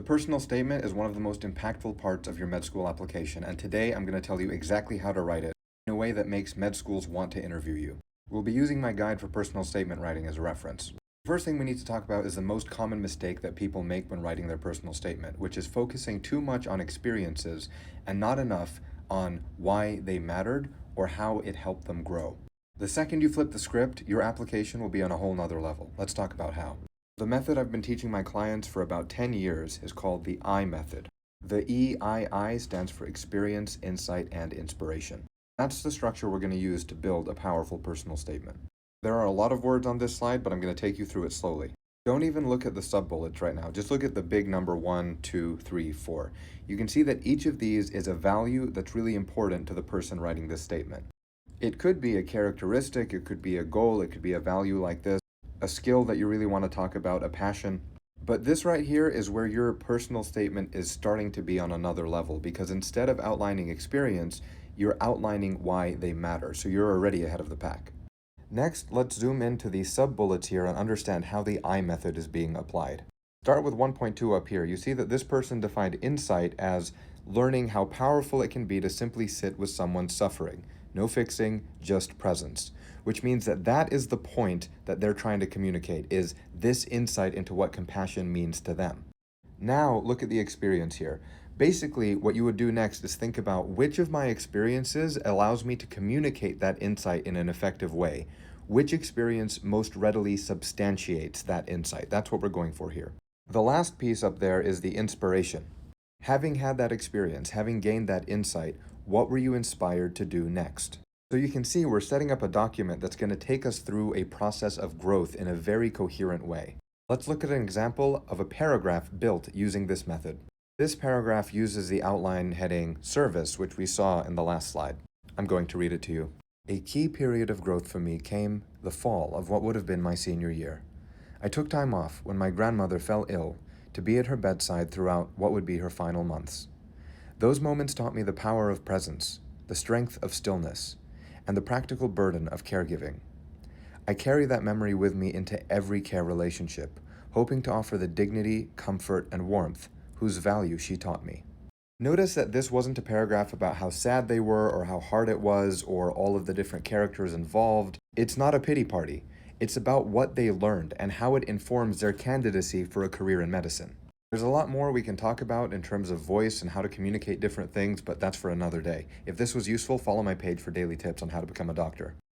personal statement is one of the most impactful parts of your med school application, and today I'm going to tell you exactly how to write it in a way that makes med schools want to interview you. We'll be using my guide for personal statement writing as a reference. The first thing we need to talk about is the most common mistake that people make when writing their personal statement, which is focusing too much on experiences and not enough on why they mattered or how it helped them grow. The second you flip the script, your application will be on a whole nother level. Let's talk about how. The method I've been teaching my clients for about 10 years is called the I method. The EII stands for experience, insight, and inspiration. That's the structure we're going to use to build a powerful personal statement. There are a lot of words on this slide, but I'm going to take you through it slowly. Don't even look at the sub-bullets right now. Just look at the big number 1, 2, 3, 4. You can see that each of these is a value that's really important to the person writing this statement. It could be a characteristic, it could be a goal, it could be a value like this, a skill that you really want to talk about, a passion. But this right here is where your personal statement is starting to be on another level, because instead of outlining experience, you're outlining why they matter. So you're already ahead of the pack. Next, let's zoom into the sub-bullets here and understand how the I method is being applied. Start with 1.2 up here. You see that this person defined insight as learning how powerful it can be to simply sit with someone suffering. No fixing, just presence. Which means that that is the point that they're trying to communicate, is this insight into what compassion means to them. Now, look at the experience here. Basically, what you would do next is think about which of my experiences allows me to communicate that insight in an effective way. Which experience most readily substantiates that insight? That's what we're going for here. The last piece up there is the inspiration. Having had that experience, having gained that insight, what were you inspired to do next? So you can see we're setting up a document that's going to take us through a process of growth in a very coherent way. Let's look at an example of a paragraph built using this method. This paragraph uses the outline heading service, which we saw in the last slide. I'm going to read it to you. A key period of growth for me came the fall of what would have been my senior year. I took time off when my grandmother fell ill to be at her bedside throughout what would be her final months. Those moments taught me the power of presence, the strength of stillness, and the practical burden of caregiving. I carry that memory with me into every care relationship, hoping to offer the dignity, comfort, and warmth whose value she taught me. Notice that this wasn't a paragraph about how sad they were or how hard it was or all of the different characters involved. It's not a pity party. It's about what they learned and how it informs their candidacy for a career in medicine. There's a lot more we can talk about in terms of voice and how to communicate different things, but that's for another day. If this was useful, follow my page for daily tips on how to become a doctor.